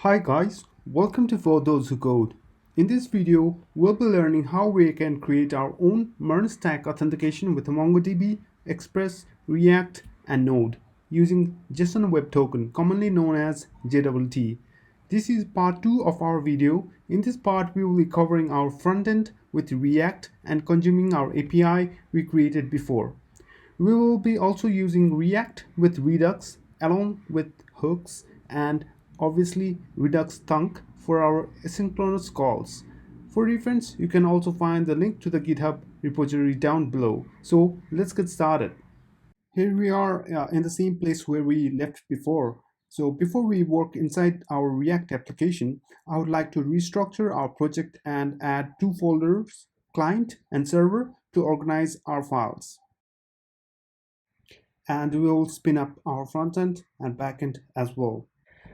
Hi guys, welcome to For Those Who Code. In this video, we'll be learning how we can create our own MERN stack authentication with MongoDB, Express, React, and Node using JSON Web Token, commonly known as JWT. This is part 2 of our video. In this part, we will be covering our frontend with React and consuming our API we created before. We will be also using React with Redux along with hooks and obviously redux-thunk for our asynchronous calls. For reference, you can also find the link to the GitHub repository down below. So let's get started. Here we are in the same place where we left before. So before we work inside our React application, I would like to restructure our project and add two folders, client and server, to organize our files. And we will spin up our front end and back end as well.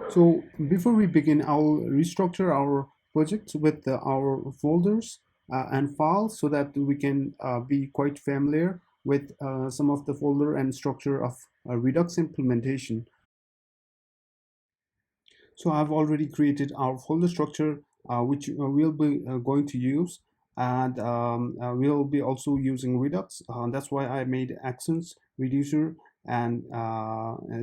So before we begin, I'll restructure our project with our folders and files so that we can be quite familiar with some of the folder and structure of Redux implementation. So I've already created our folder structure, which we'll be going to use, and we'll be also using Redux. That's why I made actions, reducer, and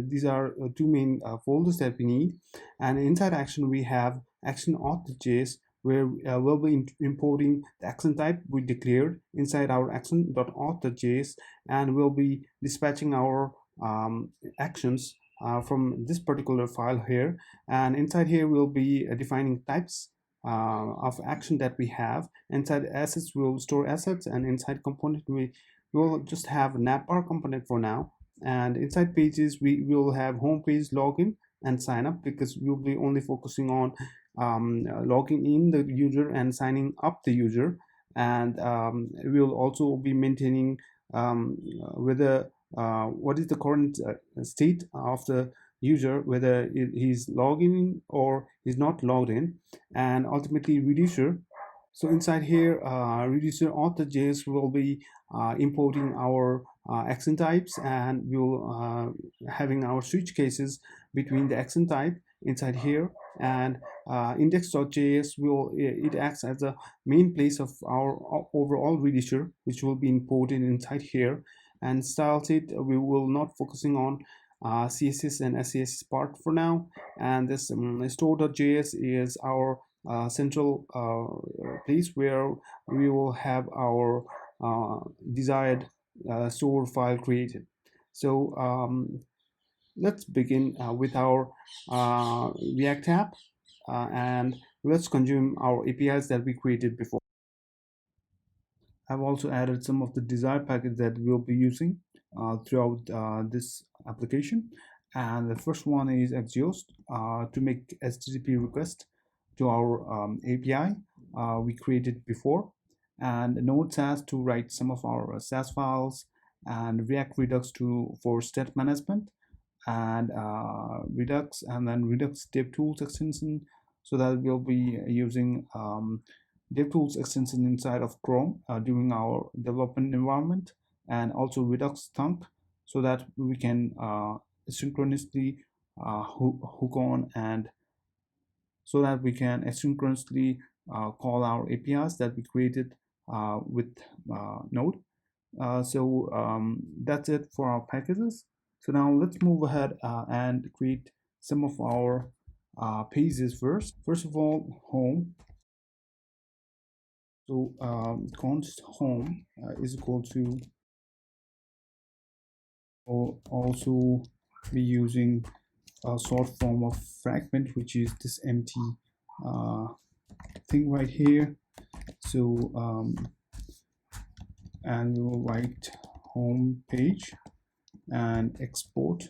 these are two main folders that we need. And inside action, we have action auth.js, where we'll be importing the action type we declared inside our action.auth.js, and we'll be dispatching our actions from this particular file here, and inside here we'll be defining types of action that we have. Inside assets we'll store assets, and inside component we will just have navbar component for now. And inside pages we will have home page, login, and sign up, because we'll be only focusing on logging in the user and signing up the user. And we'll also be maintaining whether what is the current state of the user, whether he's logging in or he's not logged in, and ultimately reducer. So inside here, reducer auth.js will be importing our action types, and we'll having our switch cases between the action type inside here. And index.js will it acts as a main place of our overall reducer, which will be imported inside here. And styles it, we will not focusing on css and sass part for now. And this store.js is our central place where we will have our desired store file created. So let's begin with our React app, and let's consume our APIs that we created before. I've also added some of the desired packets that we'll be using throughout this application. And the first one is Axios to make HTTP request to our API we created before, and Node SAS to write some of our SAS files, and React Redux to for state management, and Redux, and then Redux DevTools extension, so that we'll be using DevTools extension inside of Chrome during our development environment, and also redux-thunk, so that we can synchronously hook on, and so that we can asynchronously call our APIs that we created with Node. That's it for our packages. So now let's move ahead and create some of our pages first. First of all, home. So const home is equal to, or also be using a short form of fragment, which is this empty thing right here. So and we will write home page and export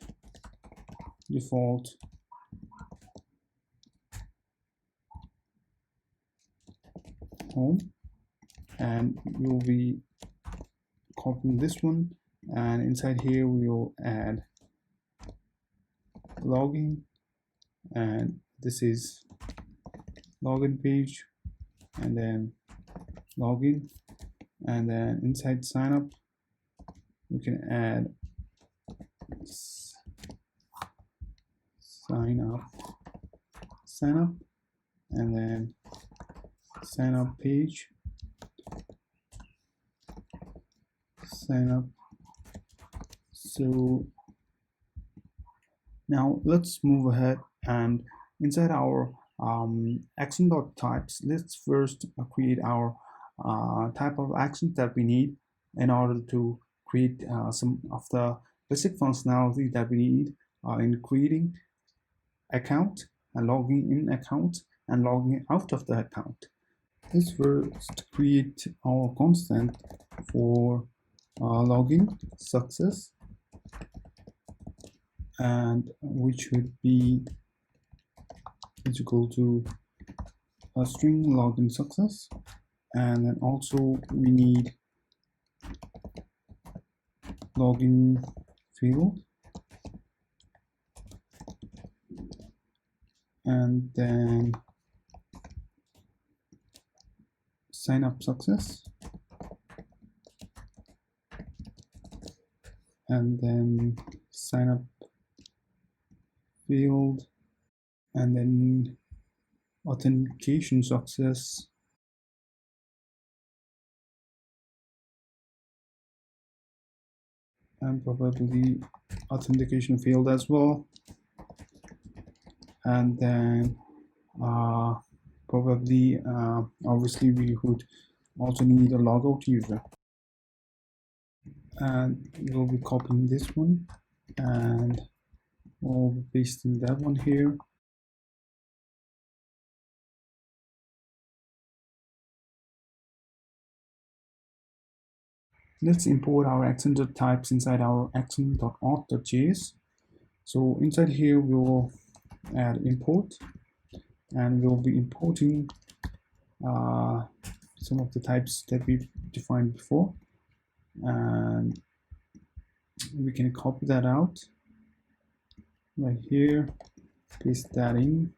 default home, and we will be copying this one, and inside here we will add login, and this is login page, and then login, and then inside sign up we can add sign sign up, and then sign up page, sign up. So now let's move ahead, and inside our action.types, let's first create our type of actions that we need in order to create some of the basic functionality that we need in creating account and logging in account and logging out of the account. Let's first create our constant for login success, and which should be equal to a string login success. And then also we need login field, and then sign up success, and then sign up field, and then authentication success, and probably authentication field as well, and then probably obviously we would also need a logout user, and we'll be copying this one and we'll be pasting that one here. Let's import our action.types inside our action.auth.js. So inside here we will add import, and we'll be importing some of the types that we defined before, and we can copy that out right here, paste that in.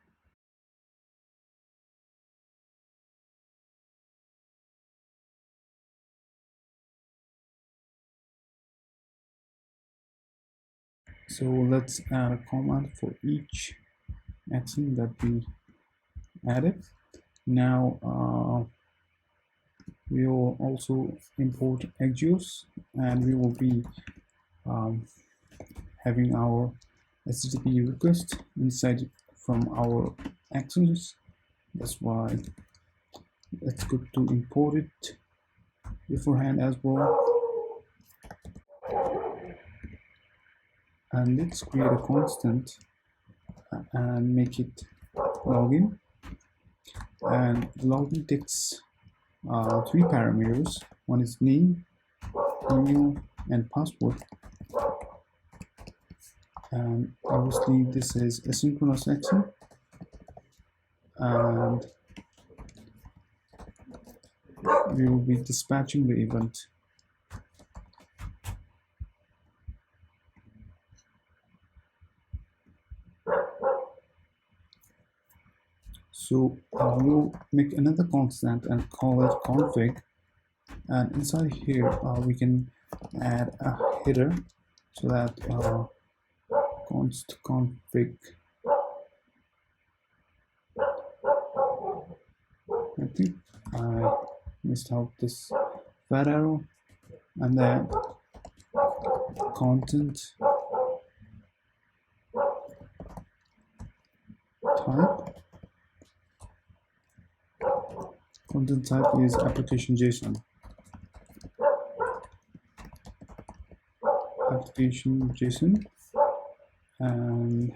So let's add a command for each action that we added. Now we will also import Axios, and we will be having our HTTP request inside from our actions. That's why it's good to import it beforehand as well. And let's create a constant and make it login, and the login takes 3 parameters. One is name, email, and password, and obviously this is asynchronous action, and we will be dispatching the event. So we'll make another constant and call it config, and inside here we can add a header, so that const config, I think I missed out this fat arrow, and then content type. Content type is application JSON. Application JSON, and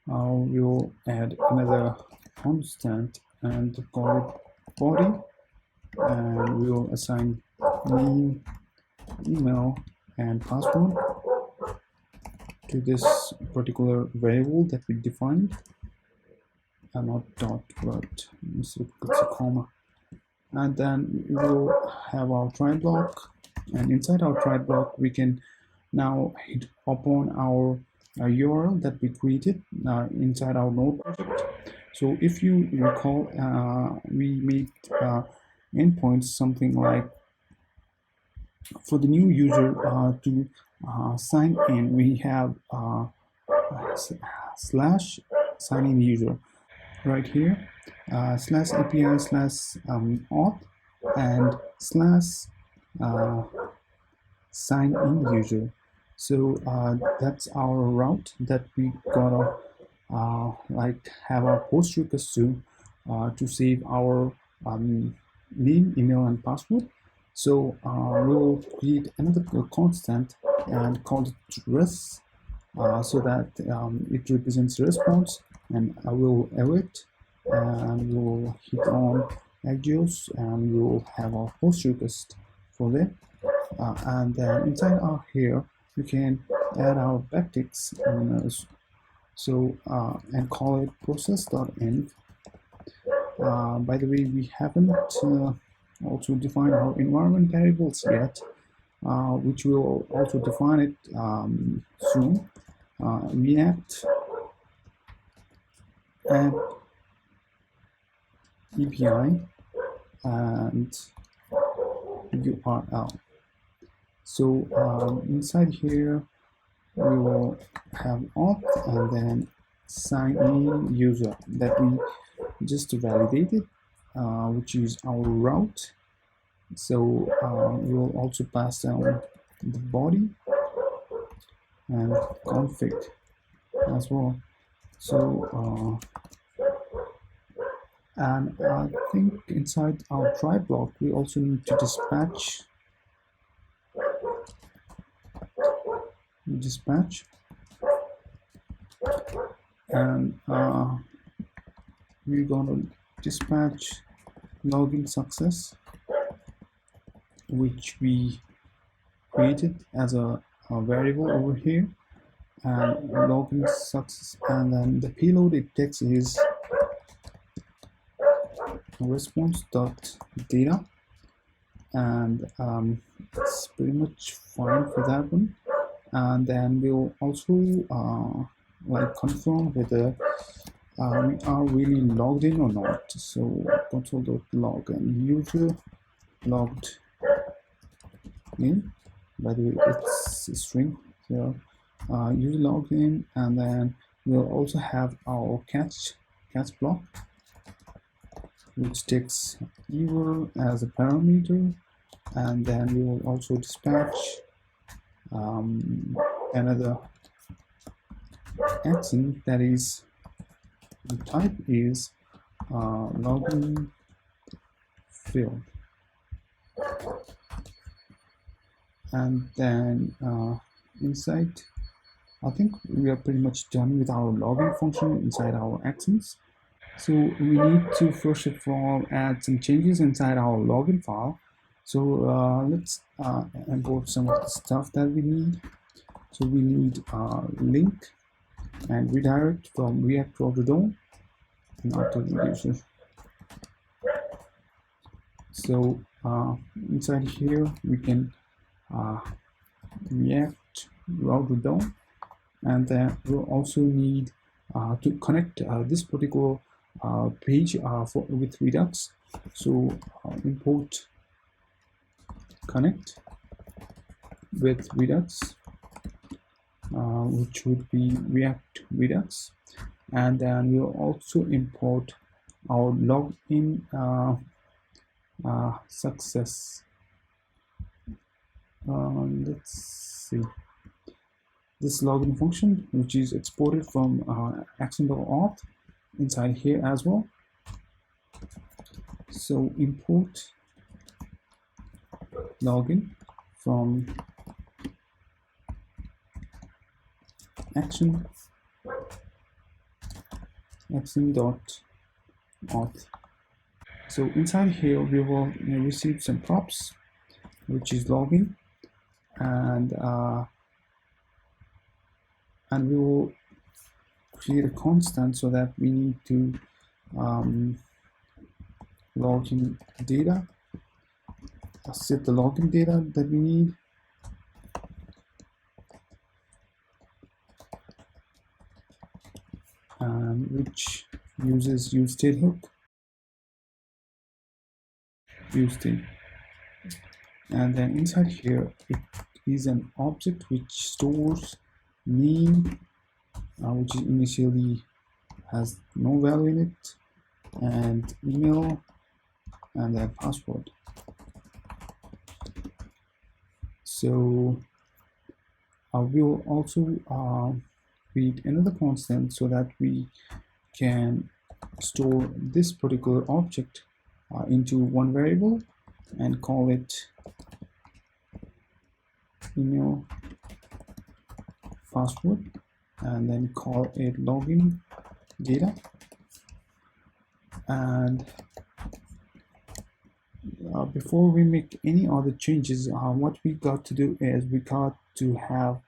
we'll add another constant and call it body, and we will assign name, email, and password to this particular variable that we defined, not dot, but it's a comma. And then we will have our try block, and inside our try block we can now hit upon our URL that we created inside our node project. So if you recall, we made endpoints something like for the new user to sign in, we have slash sign in user right here, slash API slash auth and slash uh, sign in user. So that's our route that we gotta like have a post request to save our name, email, and password. So we'll create another constant and call it res, so that it represents response, and I will await, and we'll hit on Agios, and we'll have our post request for that. And then inside our here, we can add our backticks, and call it process.env. By the way, we haven't also defined our environment variables yet, which will also define it soon. React app API and URL. So inside here, we will have auth and then sign in user that we just validated, which is our route. So we will also pass down the body and config as well. So and I think inside our try block, we also need to dispatch and we're going to dispatch login success, which we created as a variable over here, and login success, and then the payload it takes is response.data, and it's pretty much fine for that one. And then we'll also like confirm whether we are really logged in or not. So console.log and user logged in. By the way, it's a string. So user logged in, and then we'll also have our catch block, which takes user as a parameter, and then we will also dispatch another action that is, the type is login field, and then inside, I think we are pretty much done with our login function inside our actions. So we need to first of all add some changes inside our login file. So let's import some of the stuff that we need. So we need link and redirect from React to DOM and after the user. So inside here we can React route to DOM, and then we'll also need to connect this particular page with Redux. So import connect with Redux, which would be React Redux, and then we'll also import our login success. Let's see, this login function, which is exported from action.auth inside here as well. So import login from action.auth. So inside here we will receive some props, which is login, and we will create a constant so that we need to login data, set the login data that we need, which uses useState hook, useState. And then inside here it is an object which stores name, which initially has no value in it, and email, and then password. So we will also create another constant so that we can store this particular object into one variable and call it email password, and then call it login data. And before we make any other changes, what we got to do is we got to have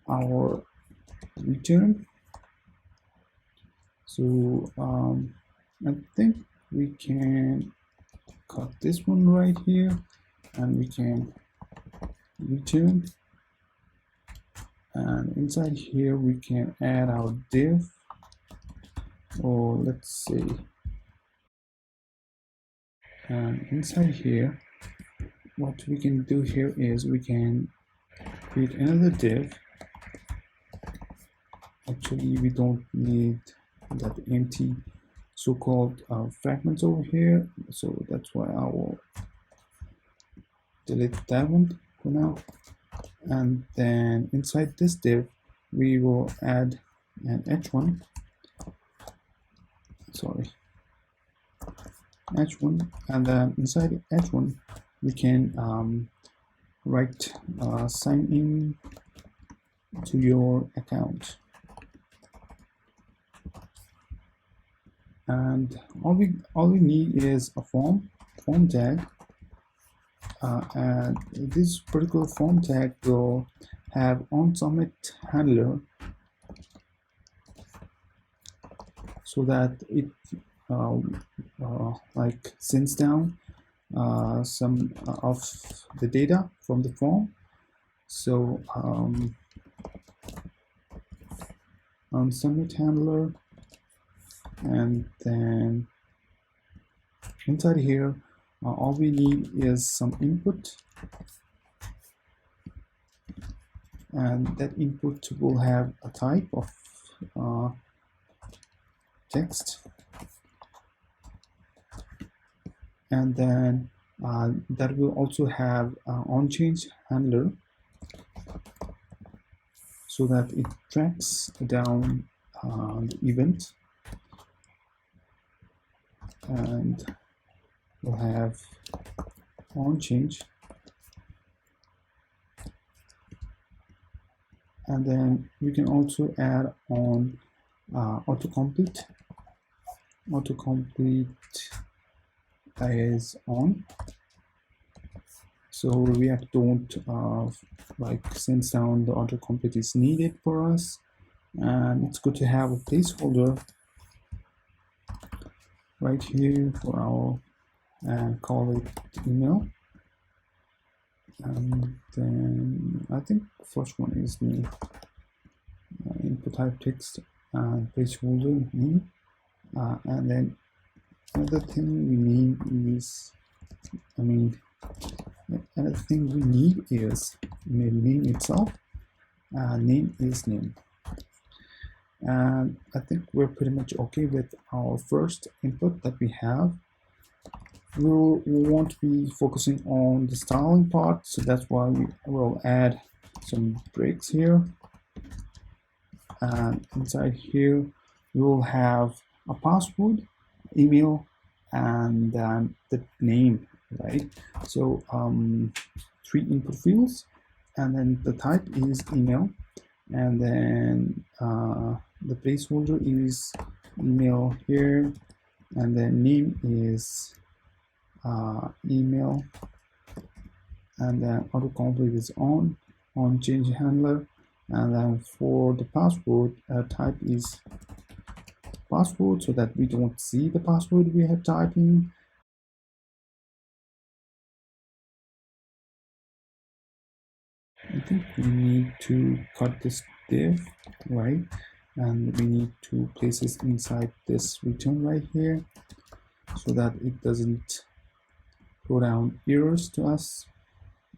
our return. So I think we can cut this one right here, and we can return, and inside here we can add our div, or let's say, and inside here what we can do here is we can create another div. Actually we don't need that empty so-called fragments over here, so that's why I will delete that one for now. And then inside this div we will add an h1, and then inside h1 we can write sign in to your account. And all we need is a form tag, and this particular form tag will have onSubmit handler, so that it like sends down some of the data from the form. So onSubmit handler, and then inside here all we need is some input, and that input will have a type of text, and then that will also have onChange handler, so that it tracks down the event, and we'll have onChange, and then we can also add on autocomplete is on, so React don't like sends down the autocomplete is needed for us, and it's good to have a placeholder right here for our, and call it email. And then I think first one is the input type text and placeholder name, and then another thing we need is, another thing we need is name itself. Name is name, and I think we're pretty much okay with our first input that we have. We won't be focusing on the styling part, so that's why we will add some breaks here, and inside here we will have a password, email, and then the name, right? So 3 input fields, and then the type is email, and then the placeholder is email here, and then name is email, and then autocomplete is on change handler, and then for the password type is password, so that we don't see the password we have typed in. I think we need to cut this div, right? And we need to place this inside this return right here, so that it doesn't throw down errors to us.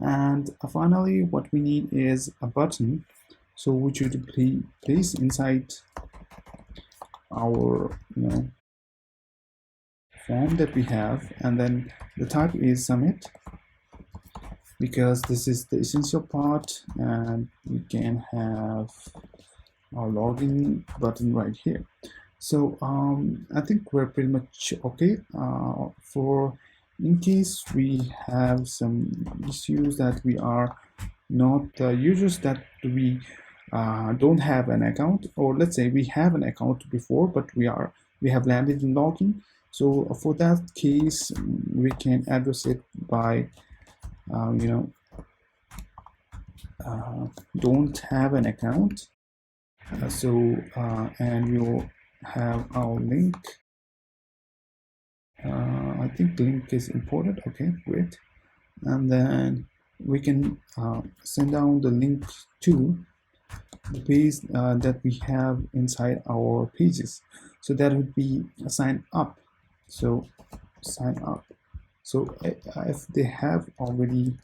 And finally, what we need is a button, so which should be placed inside our form that we have, and then the type is submit, because this is the essential part, and we can have our login button right here. So I think we're pretty much okay. For in case we have some issues that we are not users, that we don't have an account, or let's say we have an account before but we have landed in login. So for that case, we can address it by you know don't have an account. And we'll have our link. I think link is important. Okay, great. And then we can send down the link to the page that we have inside our pages. So that would be a sign up. So sign up. So if they have already,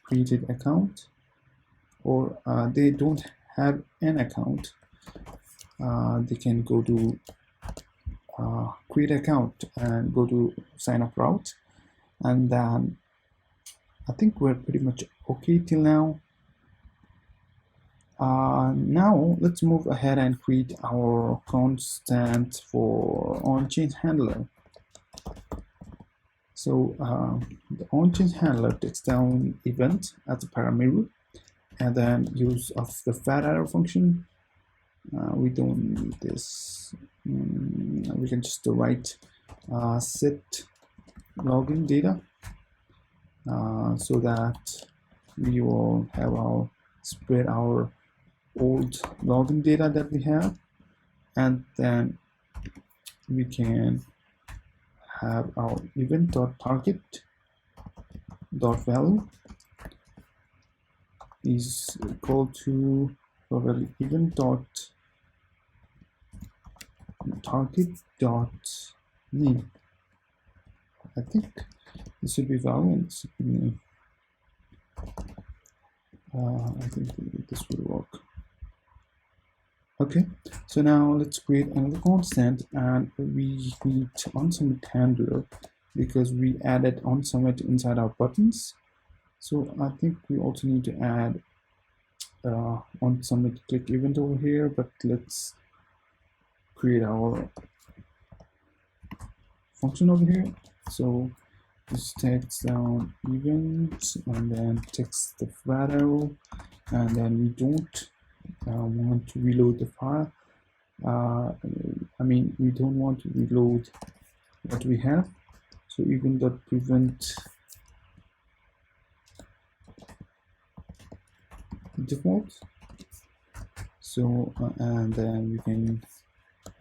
created account, or they don't have an account, they can go to create account and go to sign up route. And then I think we're pretty much okay till now. Now let's move ahead and create our constant for on-chain handler. So the on-chain handler takes down event as a parameter, and then use of the fat arrow function. We don't need this. We can just write set login data, so that we will have our spread our old login data that we have, and then we can have our event.target.value is equal to event.target.name. I think this should be value and this should be name. I think this will work. Okay, so now let's create another constant, and we need onSubmit handler because we added onSubmit inside our buttons. So I think we also need to add onSubmit click event over here, but let's create our function over here. So this takes down events and then takes the flat arrow, and then we don't want to reload the file. We don't want to reload what we have. So event.prevent default. So and then we can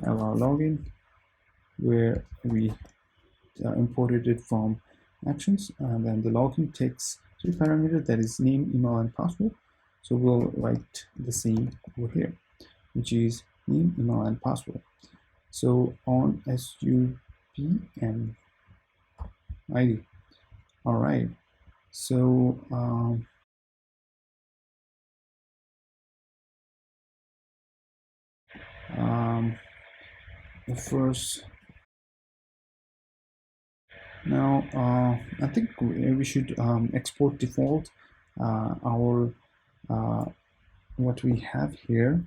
have our login, where we imported it from actions, and then the login takes 3 parameters, that is name, email, and password. So we'll write the same over here, which is name, email, and password. So on SUB and ID. All right. So the first. Now I think we should export default our what we have here.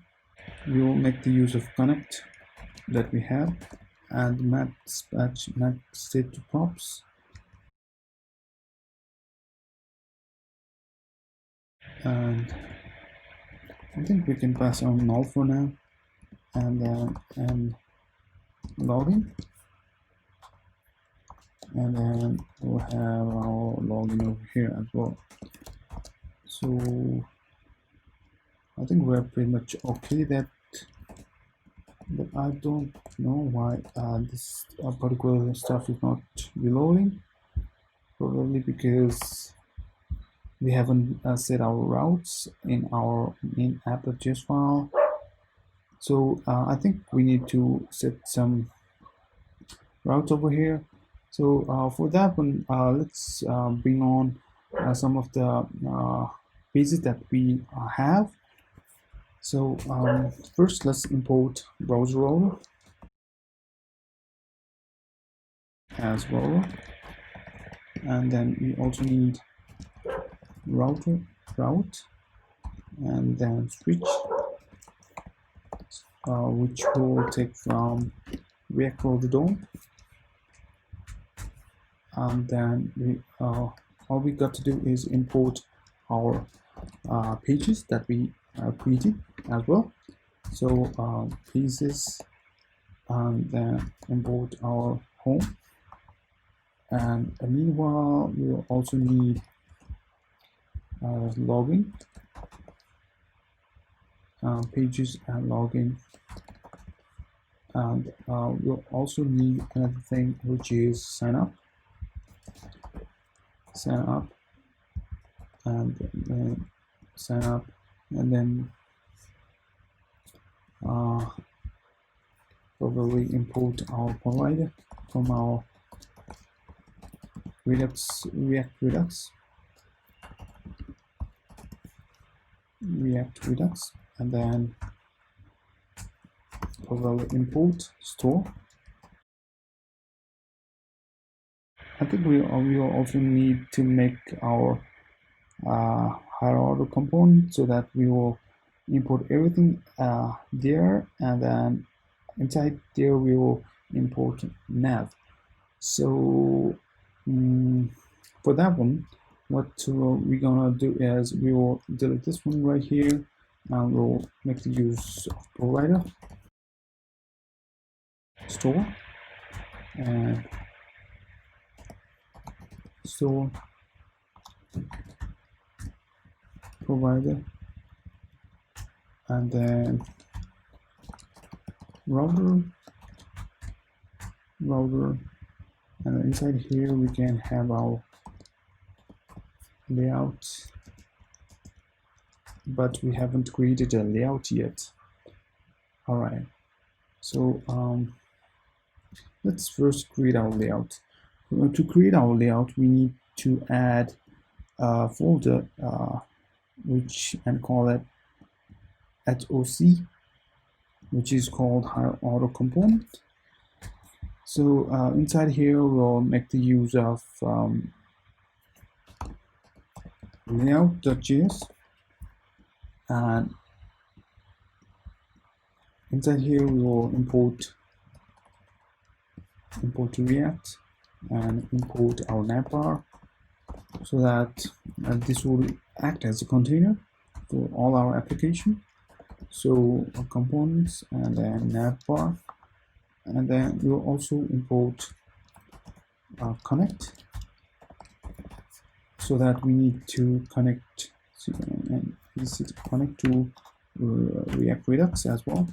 We will make the use of connect that we have, and map dispatch map state to props, and I think we can pass on null for now, and login, and then we'll have our login over here as well. So I think we're pretty much okay that, but I don't know why this particular stuff is not reloading. Probably because we haven't set our routes in our main app.js file. So I think we need to set some routes over here. So for that one, let's bring on some of the pages that we have. So first, let's import browser router as well, and then we also need route, and then switch, which will take from React Router DOM, and then all we got to do is import our pages that we created as well. So pages, and then import our home, and meanwhile we will also need login, pages and login, and we'll also need another thing, which is sign up, and then sign up, and then probably import our provider from our React Redux, and then probably import store. I think we will also need to make our higher order component, so that we will import everything there, and then inside there we will import nav. So for that one, what we're gonna do is we will delete this one right here, and we'll make the use of provider store, and store provider, and then router, and inside here we can have our layout, but we haven't created a layout yet. All right, so let's first create our layout. To create our layout, we need to add a folder and call it @oc, which is called higher order component. So inside here we'll make the use of layout.js, and inside here we will import React and import our navbar, so that this will act as a container for all our application. So components, and then navbar, and then we'll also import connect, so that we need to connect and connect to React Redux as well.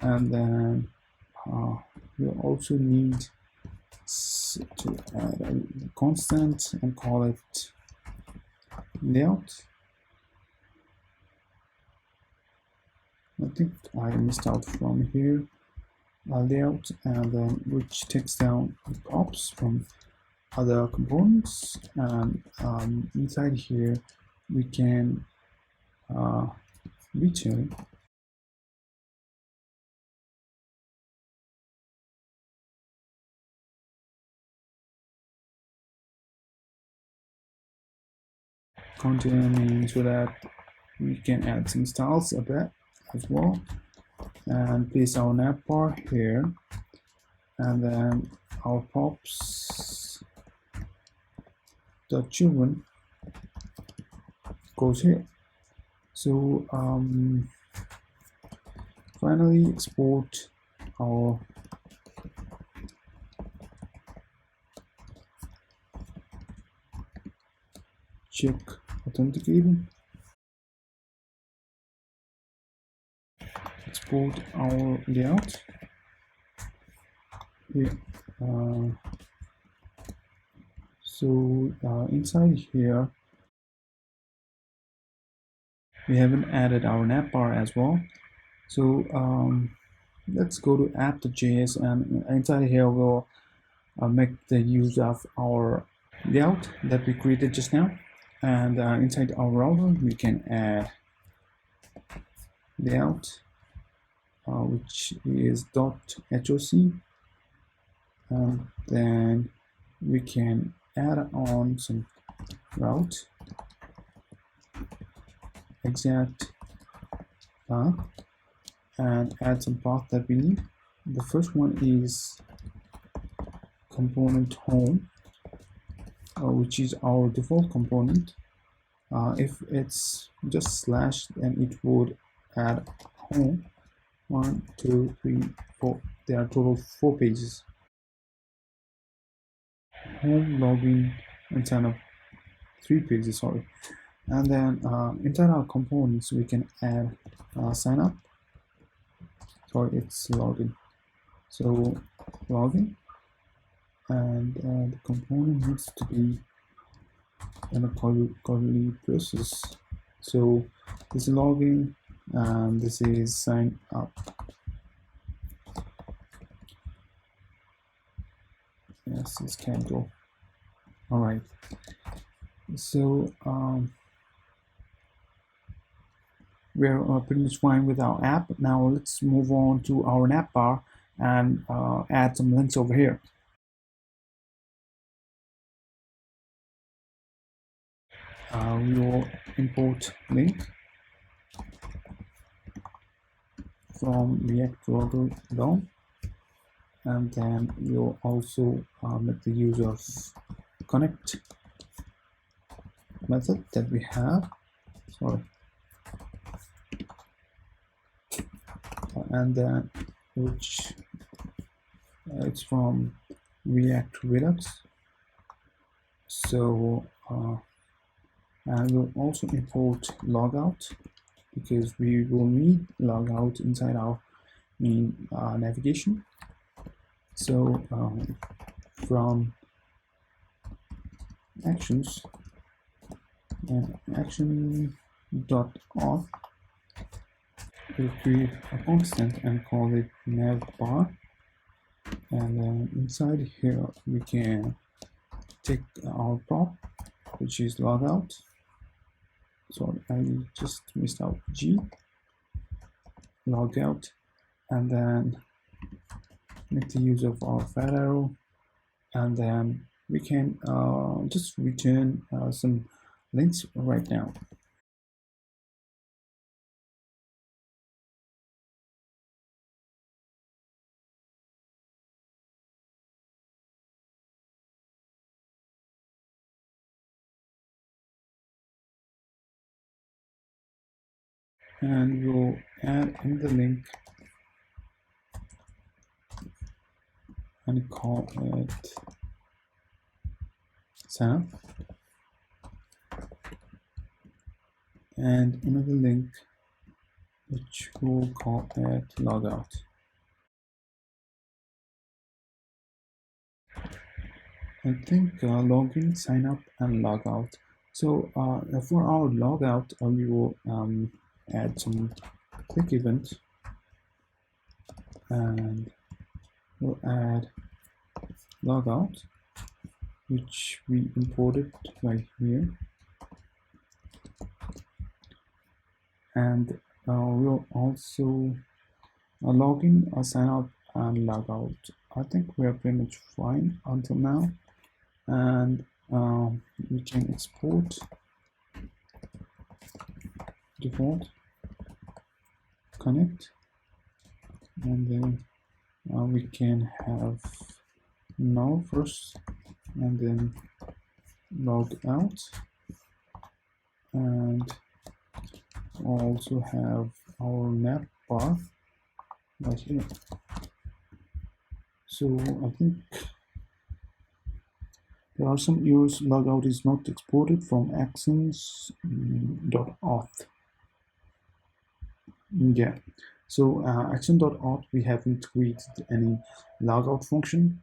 And then we'll also need to add a constant and call it layout. I think I missed out from here, layout, and then which takes down props from other components, and inside here we can return container name, so that we can add some styles a bit as well, and place our navbar here, and then our props children goes here. So finally export our check authenticating, export our layout here. So inside here we haven't added our navbar as well. So let's go to app.js, and inside here we'll make the use of our layout that we created just now, and inside our router we can add layout, which is .hoc, and then we can add on some route exact path and add some path that we need. The first one is component home, which is our default component. If it's just slash, then it would add home 1, 2, 3, 4. There are total 4 pages: home, login, and sign up. 3 pages, sorry. And then inside our components we can add sign up. Sorry, it's login. So login, and the component needs to be in a curly process. So this is login, and this is sign up. Yes, this can go. All right. So we're pretty much fine with our app. Now let's move on to our nav bar and add some links over here. We will import link from React Router DOM, and then we'll also make the use of connect method that we have. Sorry. And then which it's from React Redux. So and we'll also import logout, because we will need logout inside our main navigation. So from actions and action.auth, we'll create a constant and call it nav bar, and then inside here we can take our prop, which is logout. Sorry, I just missed out G, logout, and then make the use of our fat arrow, and then we can just return some links right now. And we'll add another link and call it sign up, and another link which we'll call it logout. I think login, sign up, and logout. So for our logout, we will add some click event, and we'll add logout, which we imported right here, and we'll also login, sign up, and logout. I think we are pretty much fine until now, and we can export default connect, and then we can have null first, and then log out, and also have our nav bar right here. So I think there are some errors. Logout is not exported from actions.auth. Yeah, so action.auth, we haven't created any logout function.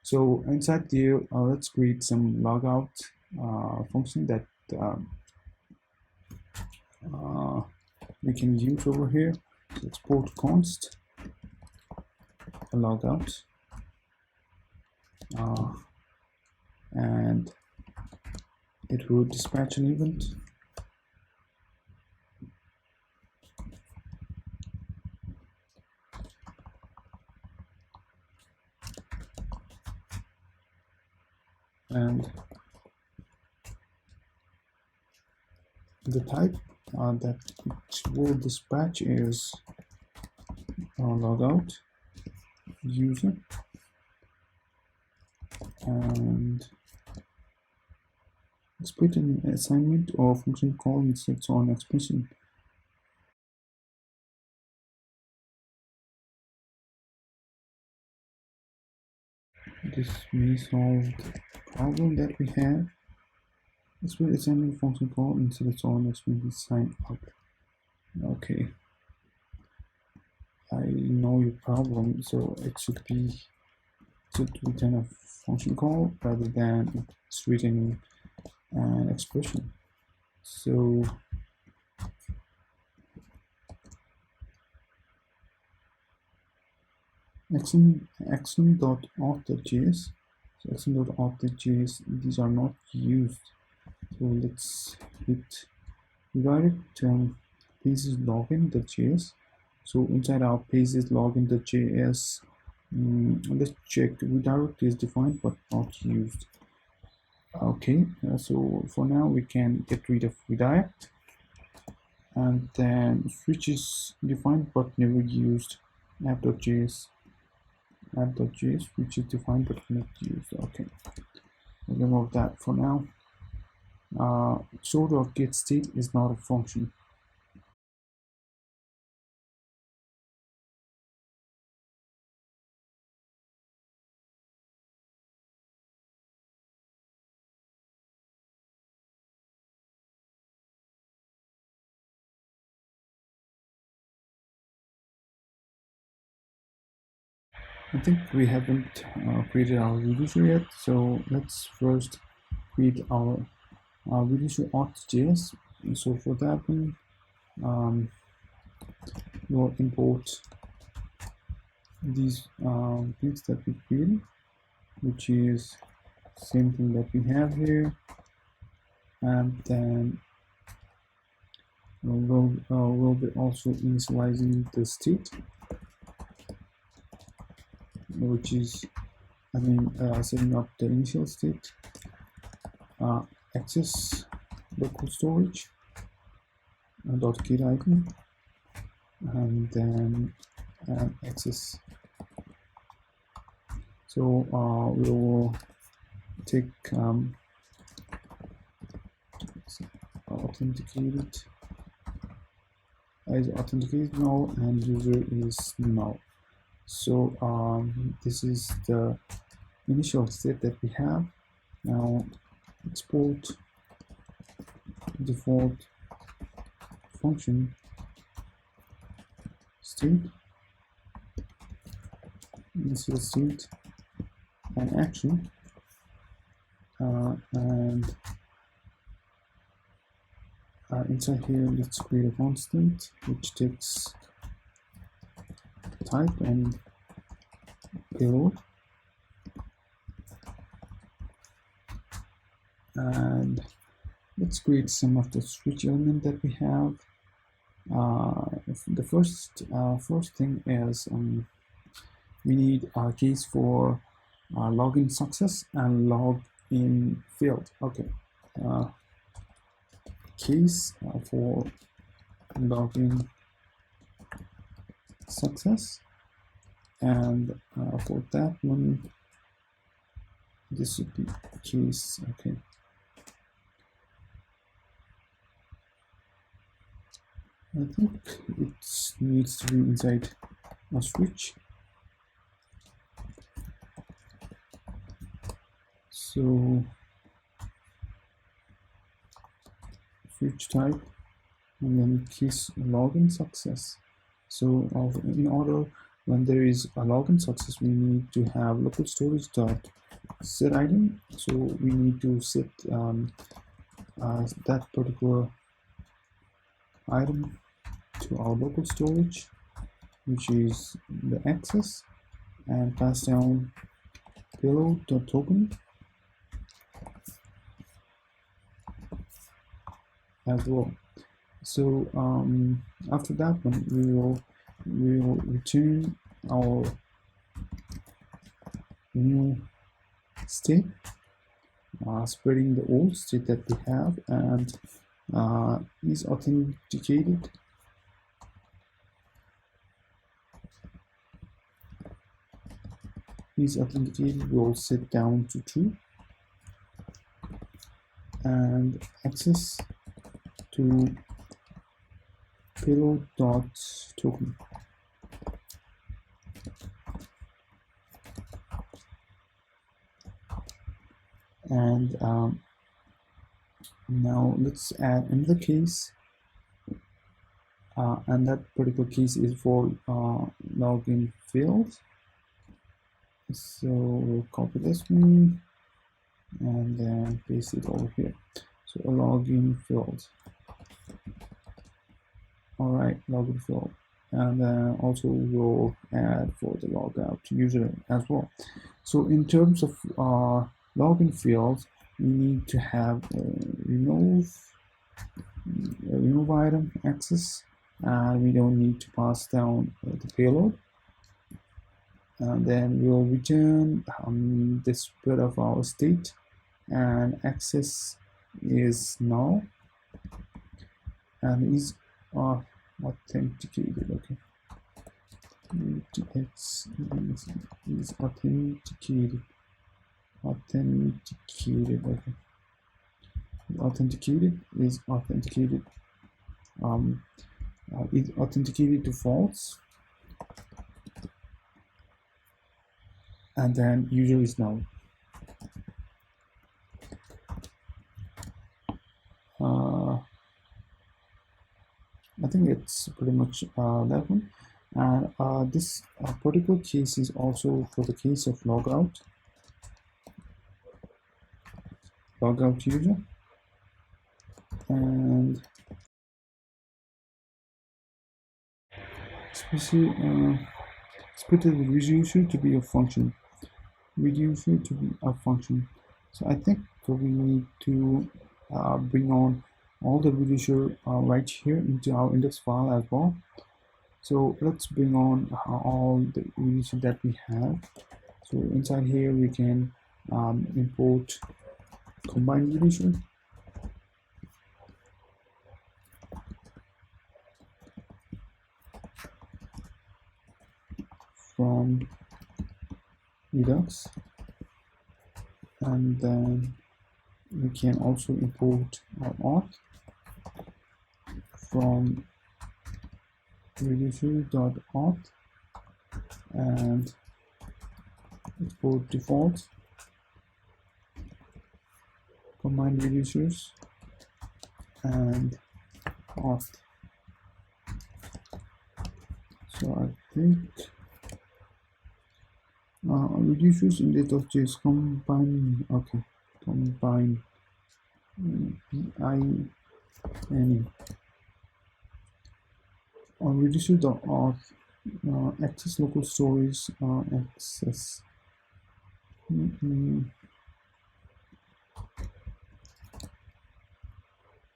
So inside there, let's create some logout function that we can use over here. So export const logout, and it will dispatch an event. And the type that it will dispatch is logout user, and expect an assignment or function call and its own expression. This may solve the problem that we have. Expect assignment function call and its own expression sign up. Okay, I know your problem, so it should return a function call rather than it's written an expression. So action.auth.js, so action.auth.js, these are not used. So let's hit redirect pages login.js. So inside our pages login.js, let's check redirect is defined but not used. Okay, so for now we can get rid of redirect, and then switch is defined but never used. app.js which is defined but not used. Okay, we'll remove that for now. Show.getState is not a function. I think we haven't created our reducer yet, so let's first create our reducer auth.js. So for that one, we'll import these things that we created, which is same thing that we have here, and then we'll be also initializing the state, which is setting up the initial state, access local storage dot get icon, and then access. So we will take authenticated as authenticated now, and user is null. So this is the initial state that we have. Now export default function state, initial state, and action, and inside here let's create a constant which takes type and payload, and let's create some of the switch element that we have. The first thing is we need a case for login success and login failed. Okay, case for login success, and for that one this should be case. Okay, I think it needs to be inside a switch. So switch type and then case login success. So in order, when there is a login success, we need to have local storage dot set item. So we need to set that particular item to our local storage, which is the access, and pass down payload.token, as well. So after that one, we will return our new state, spreading the old state that we have, and is authenticated. Is authenticated. We will set down to true, and access to payload.token. And now let's add another case, and that particular case is for login field. So we'll copy this one and then paste it over here. So a login field. All right, login field, and then also we'll add for the logout user as well. So in terms of login fields, we need to have remove item access. We don't need to pass down the payload, and then we'll return the spread of our state, and access is null and is authenticated. Okay, it's is authenticated. Authenticated. Okay, authenticated is authenticated. Is authenticated to false, and then user is null. I think it's pretty much that one. And this particular case is also for the case of logout user, and especially expected the reducer to be a function. Reducer to be a function. So I think we need to bring on all the reducer right here into our index file as well. So let's bring on all the reducer that we have. So inside here we can import combined reducer, from redux, and then we can also import our auth from reducer.auth and export default combined reducers and auth. So I think reducers in data.js combine. Okay, combine BIN on reducer.auth access local storage access.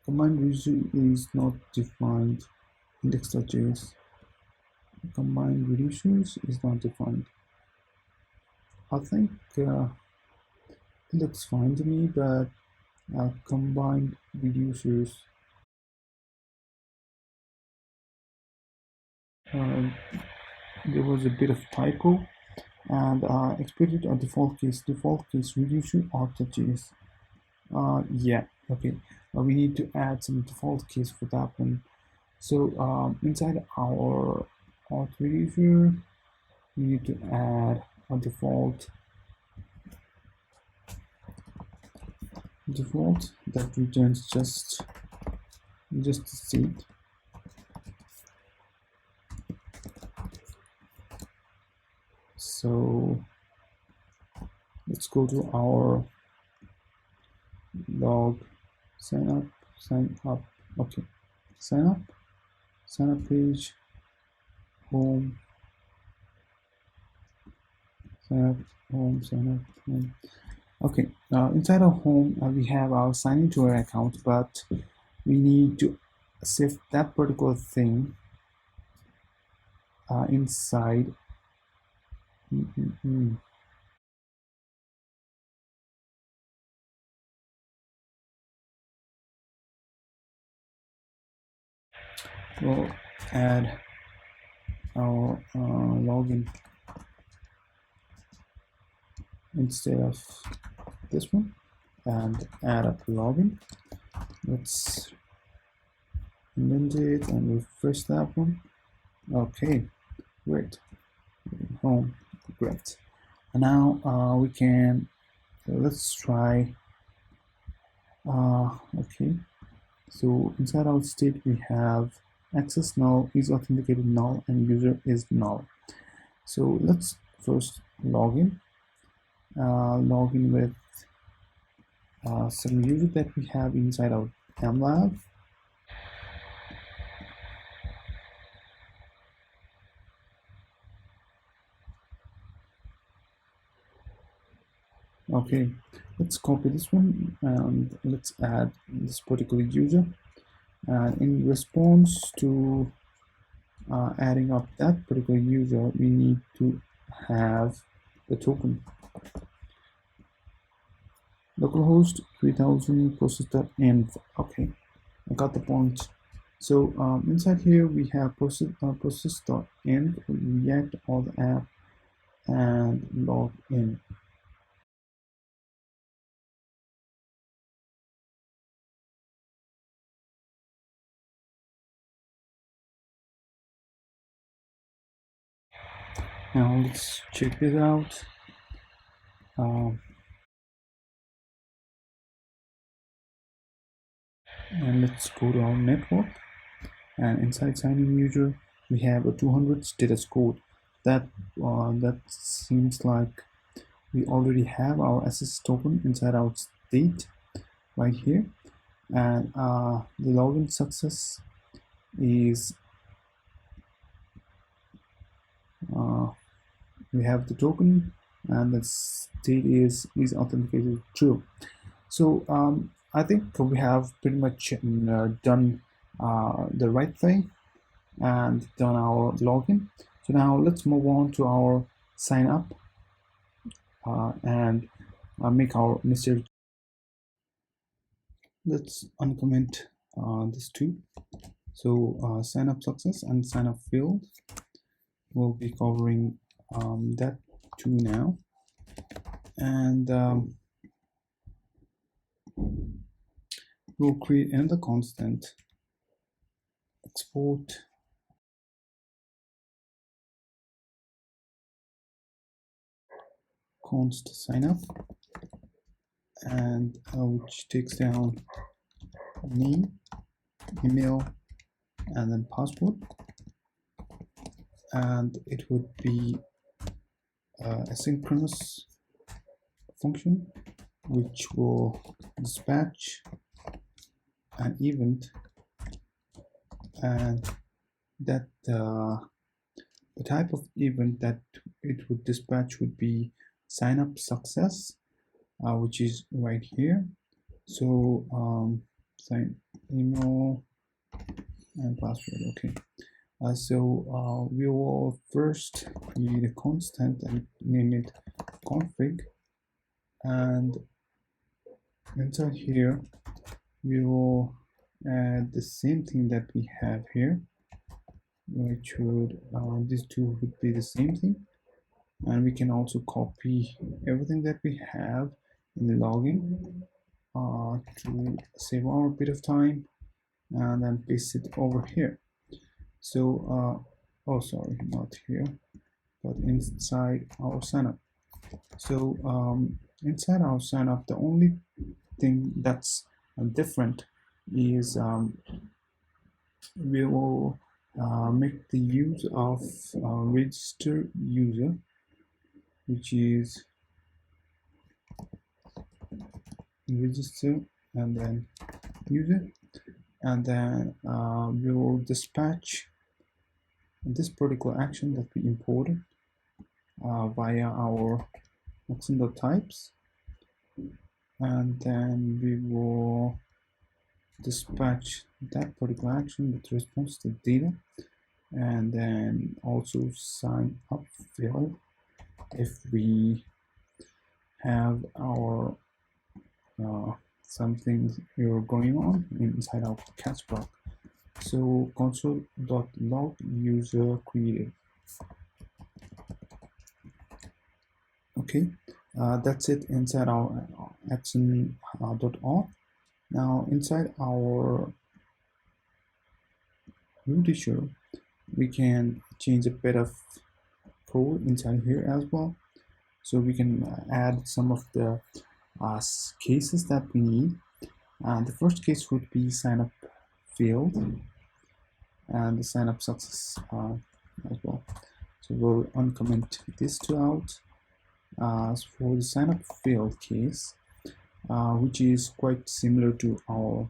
Combined reducer is not defined. Index.js combined reducers is not defined. I think it looks fine to me, but combined reducers there was a bit of typo, and expected a default case reducer auth.js. Yeah, okay, we need to add some default case for that one. So inside our auth reducer, we need to add a default that returns just the state. So let's go to our log sign up. Okay, sign up page, home, sign up. Okay, inside of home we have our sign into our account, but we need to save that particular thing inside. We'll add our login instead of this one, and add a login. Let's indent it and refresh that one. Okay, great. Home, great. And now we can, let's try. Okay, so inside our state we have access null, is authenticated null, and user is null. So let's first login with some user that we have inside our mlab. Okay, let's copy this one and let's add this particular user. And in response to adding up that particular user, we need to have the token. Localhost 3000 process.env. Okay, I got the point. So inside here we have process.env, react all the app, and log in. Now let's check this out. And let's go to our network, and inside sign-in user we have a 200 status code. That seems like we already have our SS token inside our state right here, and the login success is we have the token, and the state is authenticated true. So I think we have pretty much done the right thing and done our login. So now let's move on to our sign up and make our necessary. Let's uncomment this too. So sign up success and sign up field will be covering that too now. And we'll create another constant, export const sign up, and which takes down name, email, and then password, and it would be a synchronous function which will dispatch an event, and that the type of event that it would dispatch would be sign up success, which is right here. So sign email and password. Okay. So we will first create a constant and name it config, and inside here we will add the same thing that we have here, which would these two would be the same thing, and we can also copy everything that we have in the login to save our bit of time, and then paste it over here. So oh sorry, not here, but inside our signup. So inside our signup, the only thing that's different is we will make the use of register user, which is register and then user, and then we will dispatch this particular action that we imported via our action.types, and then we will dispatch that particular action with response to data, and then also sign up field if we have our something here going on inside our catch block. So console.log user created. Okay, that's it inside our action.auth. Now inside our reducer, we can change a bit of code inside here as well. So we can add some of the cases that we need. The first case would be sign up field and the sign up success as well. So we'll uncomment these two out. For the sign up field case, which is quite similar to our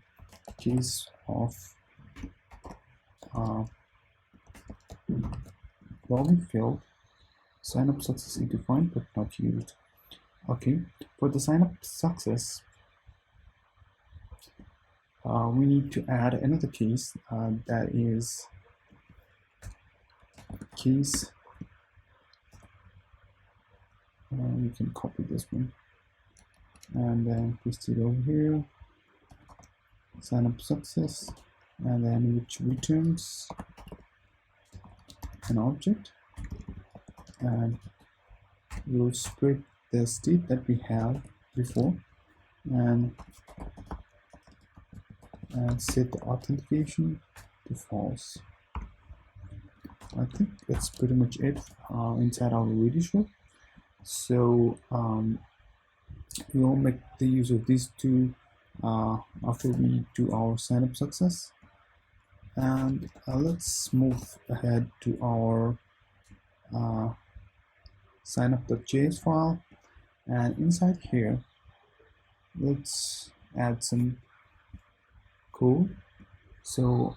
case of login field, sign up success is defined but not used. Okay, for the sign up success, we need to add another case that is case. You can copy this one and then paste it over here. Sign up success, and then which returns an object, and we'll spread the state that we have before and set the authentication to false. I think that's pretty much it inside our reducer. So we will make the use of these two after we do our sign up success. And let's move ahead to our signup.js file, and inside here let's add some code. So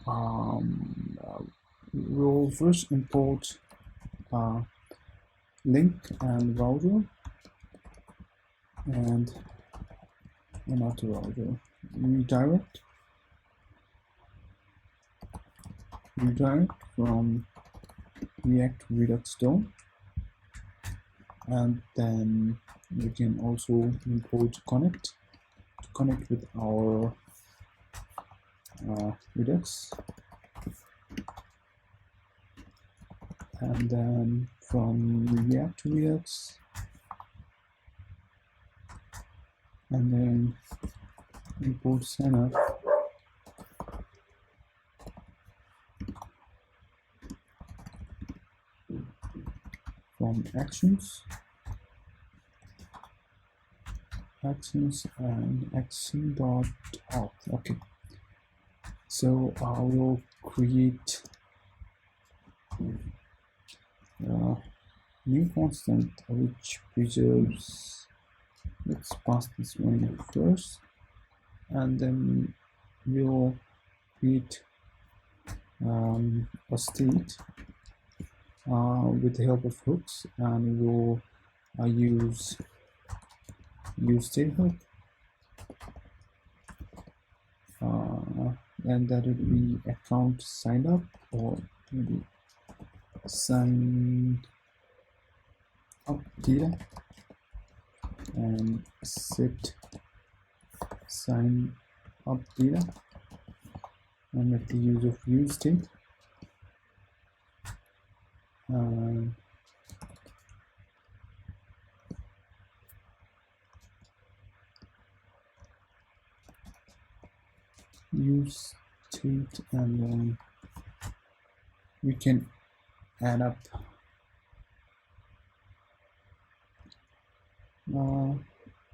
we'll first import link and router and not a router, redirect from React redux-thunk, and then we can also import connect to connect with our redux, and then from React to redux, and then import sign up from actions and action.auth. Okay, so we'll create new constant which preserves. Let's pass this one first, and then we'll create a state with the help of hooks, and we'll use state hook, and that would be account signed up, or maybe sign up data, and set sign up data, and make the use of use state. Use state, and then we can add up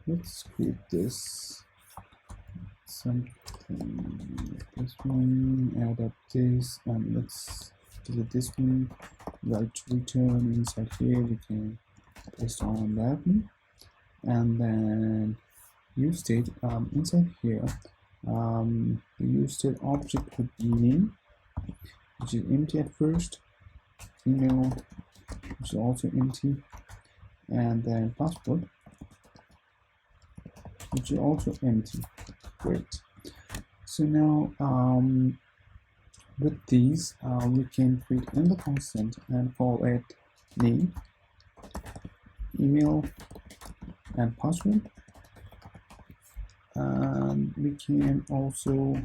let's create this something, this one, add up this, and let's delete this one, write return inside here, we can paste on that one, and then use state inside here. The use state object would be name, which is empty at first, email, which is also empty, and then password, which is also empty. Great. So now with these we can create another constant and call it name, email, and password. And we can also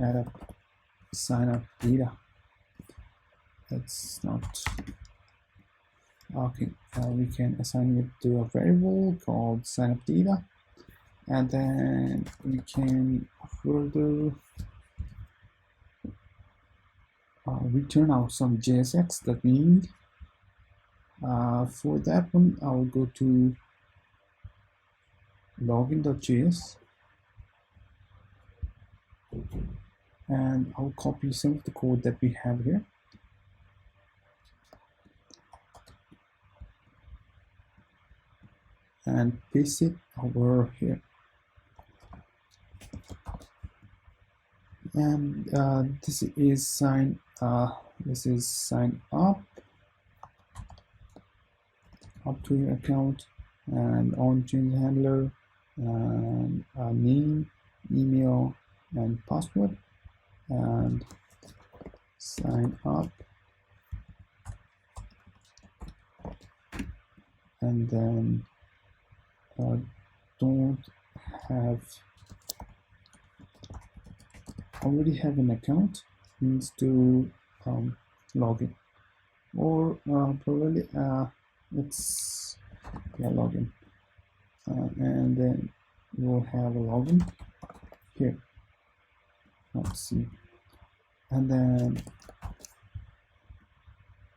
add up sign up data. That's not okay. We can assign it to a variable called sign up data, and then we can further return out some JSX that we need. For that one, I'll go to login.js and I'll copy some of the code that we have here. And paste it over here. And this is sign up to your account, and on change handler, and name, email, and password, and sign up, and then don't already have an account means to log in, or probably it's login, and then we'll have a login here. Let's see, and then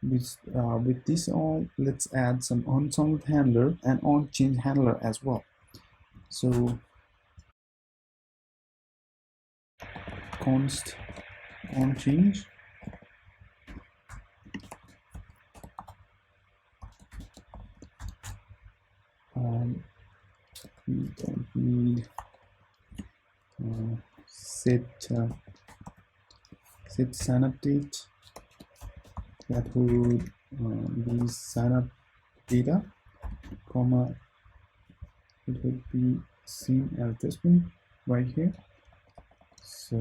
with this all, let's add some on-sound handler and on-change handler as well. So const on-change, we don't need set sign up date. That would be sign up data, comma, it would be seen as this one right here. So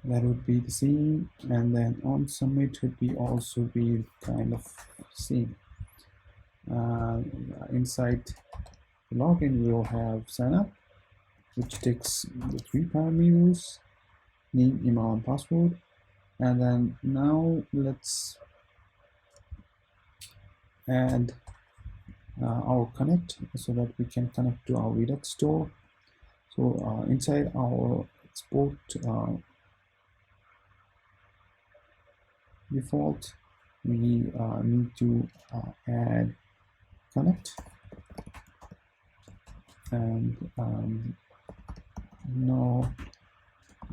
that would be the same, and then on submit would be also be kind of same. Inside the login, we'll have sign up, which takes the 3 parameters, name, email, and password. And then now let's add our connect so that we can connect to our Redux store. So inside our export default, we need to add connect, and no,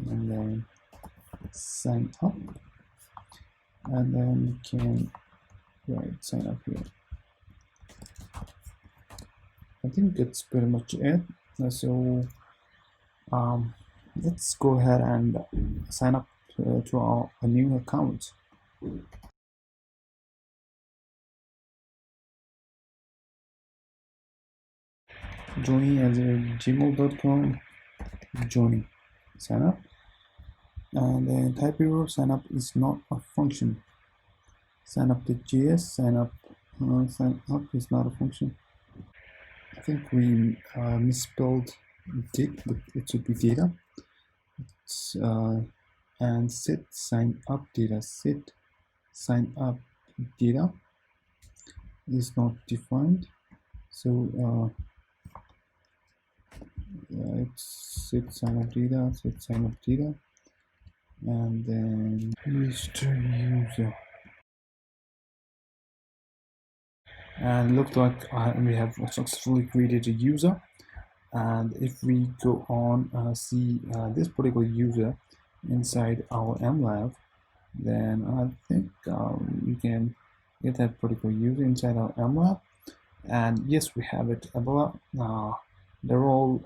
and then sign up, and then we can sign up here. I think that's pretty much it. So let's go ahead and sign up to a new account. Johnny as a gmail.com, Johnny, sign up, and then type your sign up is not a function. Sign up to JS, sign up is not a function. I think we misspelled did, but it should be data. And set sign up data, set sign up data is not defined. So it's set sign up data, and then register user. And look like we have successfully created a user. And if we go on see this particular user inside our MLab, then I think we can get that particular user inside our MLab. And yes, we have it above. They're all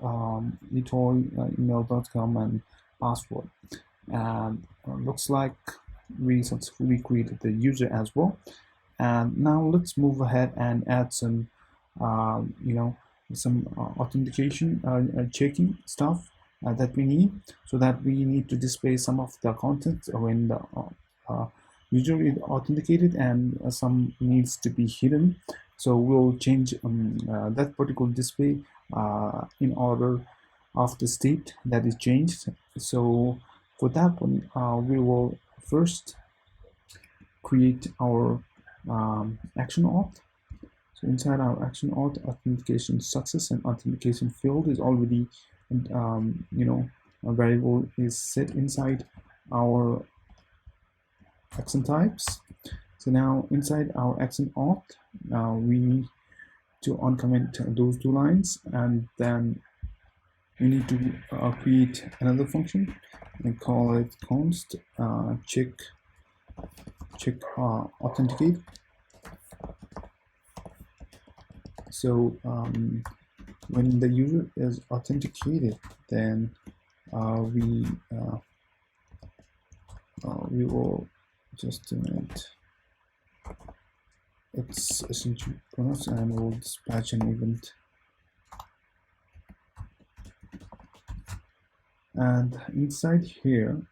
email.com and password. And looks like we successfully created the user as well. And now let's move ahead and add some some authentication checking stuff. that we need, so that we need to display some of the content when the user is authenticated, and some needs to be hidden. So we'll change that particular display in order of the state that is changed. So for that one, we will first create our action auth. So inside our action auth, authentication success and authentication field is already, a variable is set inside our action types. So now inside our action auth, we need to uncomment those two lines, and then we need to create another function and call it const check authenticate. So when the user is authenticated, then we will just a minute. It's essentially promise, and we'll dispatch an event. And inside here,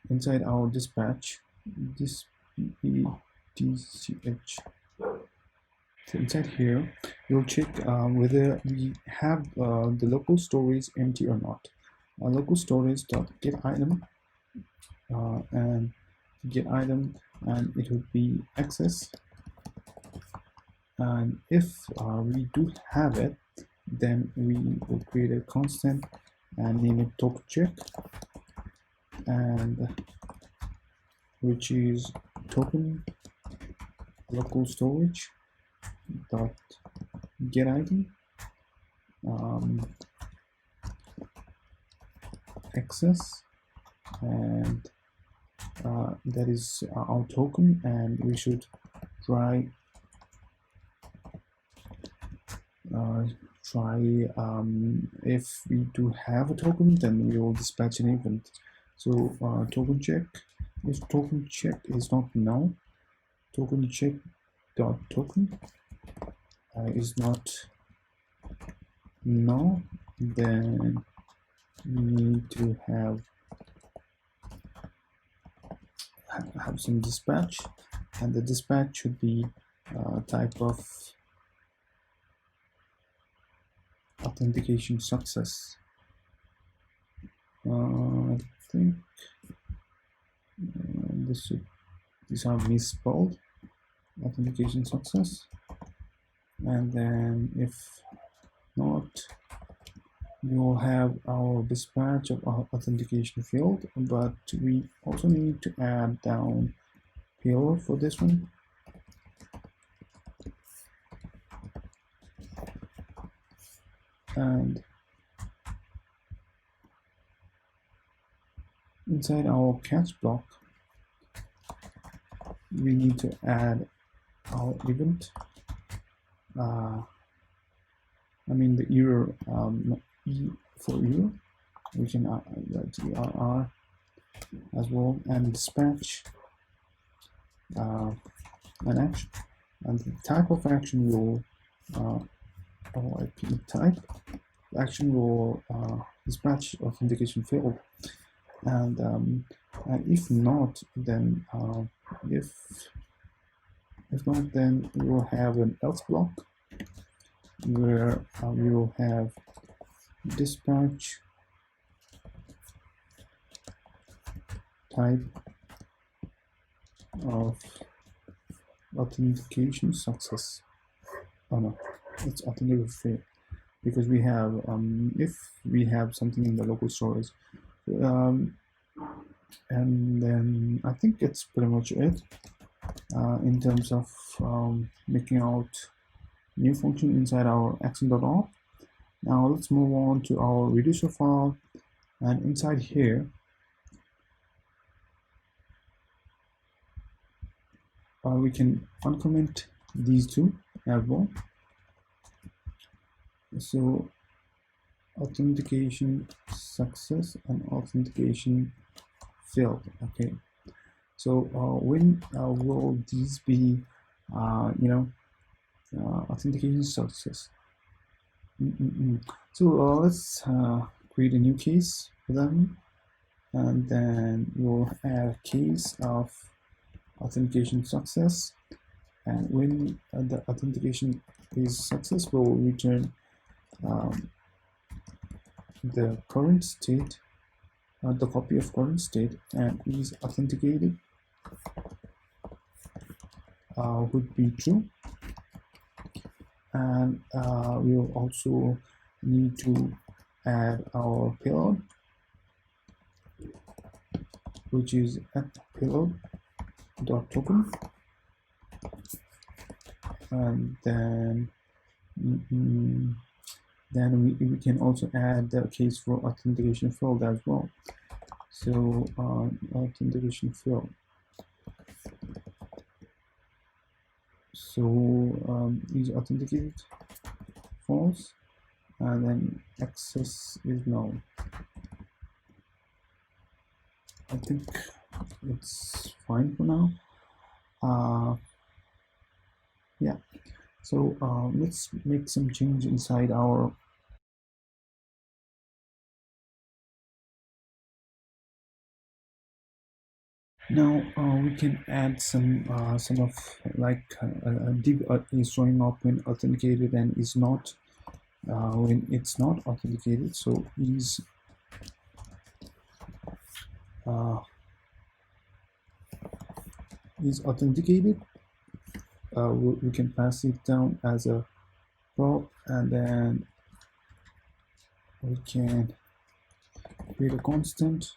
inside our dispatch, this DCH. So inside here, we'll check whether we have the local storage empty or not. Local storage dot get item and get item, and it will be access. And if we do have it, then we will create a constant and name it token check, and which is token local storage dot get item access, and that is our token, and we should try if we do have a token, then we will dispatch an event. So token check, if token check is not null, token check dot token is not null, then we need to have some dispatch, and the dispatch should be type of authentication success. I think these are misspelled. Authentication success, and then if not, we will have our dispatch of our authentication field, but we also need to add down payload for this one. And inside our catch block, we need to add our event. I mean the error, E for error. We can write ERR as well, and dispatch an action, and the type of action will OIP type. Action will dispatch authentication field, and if not, then if not, then we will have an else block where we will have dispatch type of authentication success. Oh no, it's authentication fail, because we have if we have something in the local storage, and then I think it's pretty much it in terms of making out new function inside our action.auth. Now let's move on to our reducer file, and inside here we can uncomment these two as well. So authentication success and authentication failed. Okay, so when will these be authentication success? So let's create a new case. for them, and then we'll add a case of authentication success, and when the authentication is successful, we'll return um, the current state, the copy of current state, and is authenticated would be true. And we'll also need to add our payload, which is at payload.token, and then we can also add the case for authentication field as well. So authentication field. So is authenticated false, and then access is null. I think it's fine for now. Yeah, so let's make some change inside our now. We can add some of like a div is showing up when authenticated and is not when it's not authenticated. So is authenticated, we can pass it down as a prop, and then we can create a constant.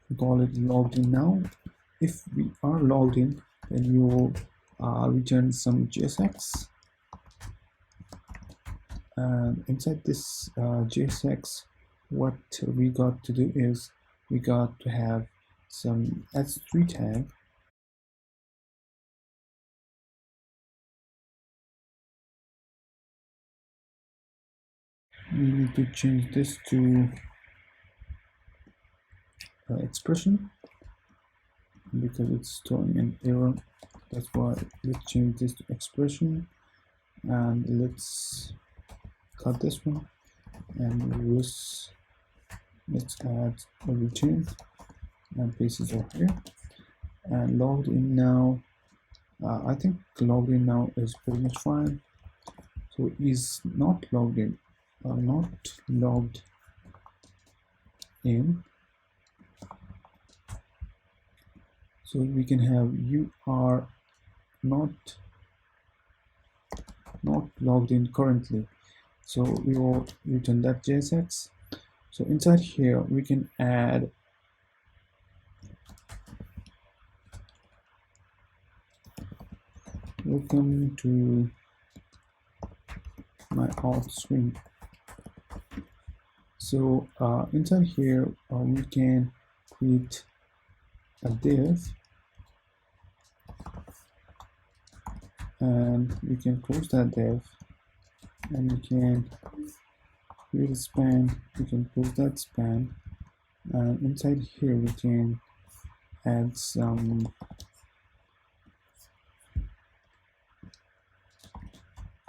We call it logged in now. If we are logged in, then we will return some JSX, and inside this JSX, what we got to do is we got to have some s3 tag. We need to change this to expression because it's throwing an error. That's why let's change this to expression, and let's cut this one, and let's add a return and paste it over here. And logged in now, I think logged in now is pretty much fine. So is not logged in, not logged in. So we can have you are not logged in currently. So we will return that JSX. So inside here we can add welcome to my auth screen. So inside here we can create a div, and we can close that div, and we can create a span, we can close that span, and inside here we can add some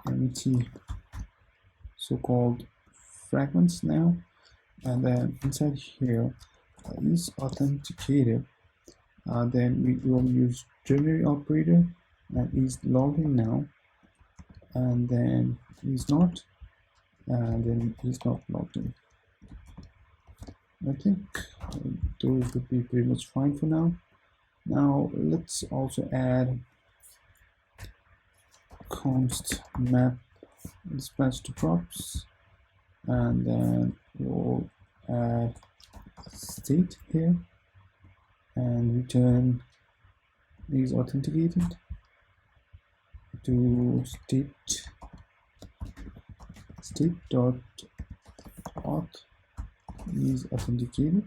empty so-called fragments now, and then inside here is authenticated, then we will use ternary operator, and is logged in now, and then is not, and then is not logged in. I think those would be pretty much fine for now. Now let's also add const map dispatch to props, and then we'll add state here and return is authenticated to state dot auth is authenticated,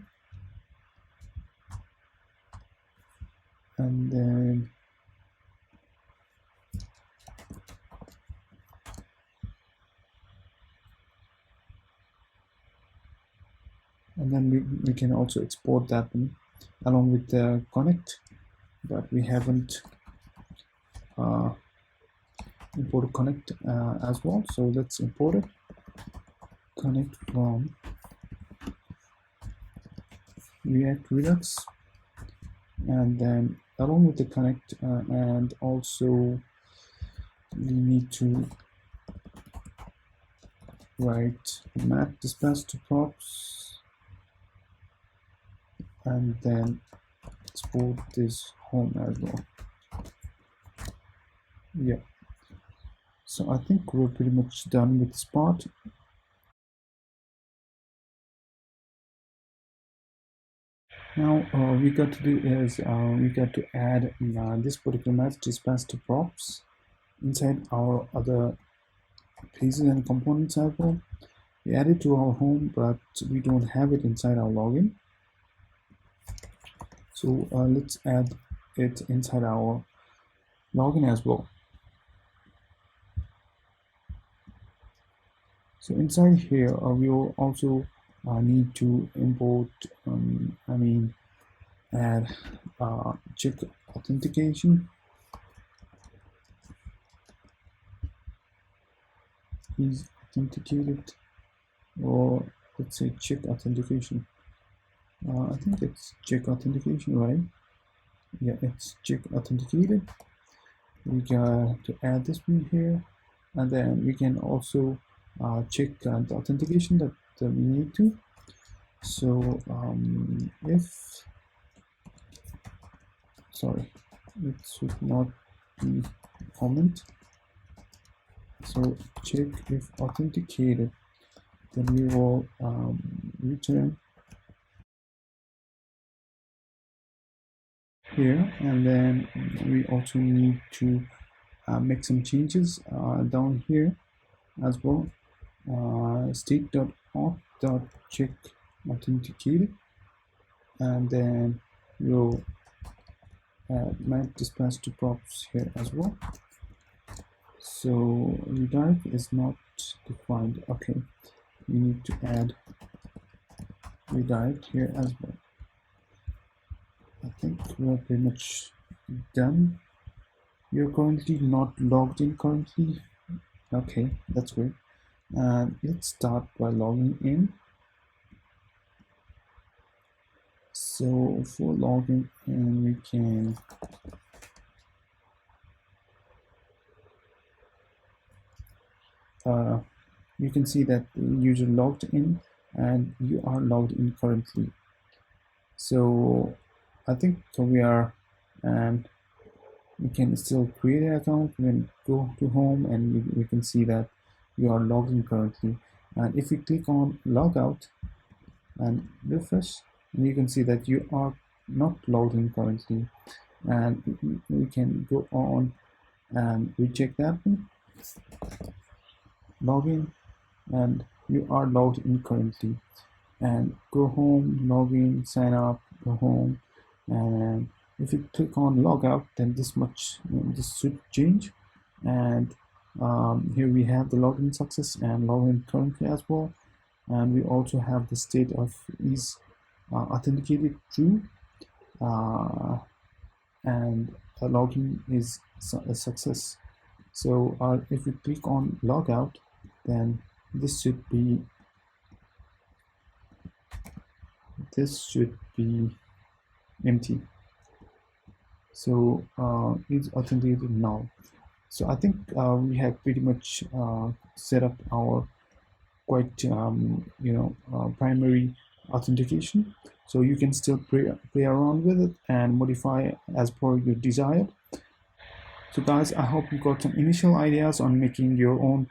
and then we can also export that one along with the connect, but we haven't imported connect as well, so let's import it. connect from React Redux, and then along with the connect and also we need to write map dispatch to props, and then export this home as well. Yeah, so I think we're pretty much done with this part. Now we got to do is we got to add this particular map dispatch to props inside our other pages and components as well. We add it to our home, but we don't have it inside our login. So let's add it inside our login as well. So inside here, we will also need to import, add check authentication. Is authenticated, or let's say check authentication. I think it's check authentication, right? Yeah, it's check authenticated. We got to add this one here, and then we can also check the authentication that we need to. So if sorry, it should not be comment. So check if authenticated, then we will return here, and then we also need to make some changes down here as well. State.auth.check authenticated, and then we'll add map dispatch to props here as well. So redirect is not defined. Okay, we need to add redirect here as well. I think we're pretty much done. You're currently not logged in currently. Okay, that's great. Let's start by logging in. So for logging in, we can you can see that the user logged in and you are logged in currently. So I think we are, and we can still create an account. We can go to home and we can see that you are logged in currently. And if we click on logout and refresh, you can see that you are not logged in currently. And we can go on and recheck that one, log in, and you are logged in currently. And go home, log in, sign up, go home, and if you click on logout, then this should change. And here we have the login success and login currently as well. And we also have the state of is authenticated true, and the login is a success. So if we click on logout, then this should be empty. So it's authenticated now. So I think we have pretty much set up our quite primary authentication. So you can still play around with it and modify as per your desire. So guys, I hope you got some initial ideas on making your own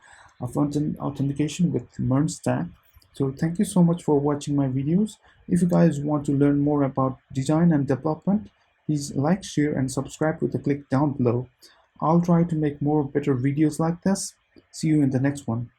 front-end authentication with MERN stack. So thank you so much for watching my videos. If you guys want to learn more about design and development, please like, share, and subscribe with a click down below. I'll try to make more better videos like this. See you in the next one.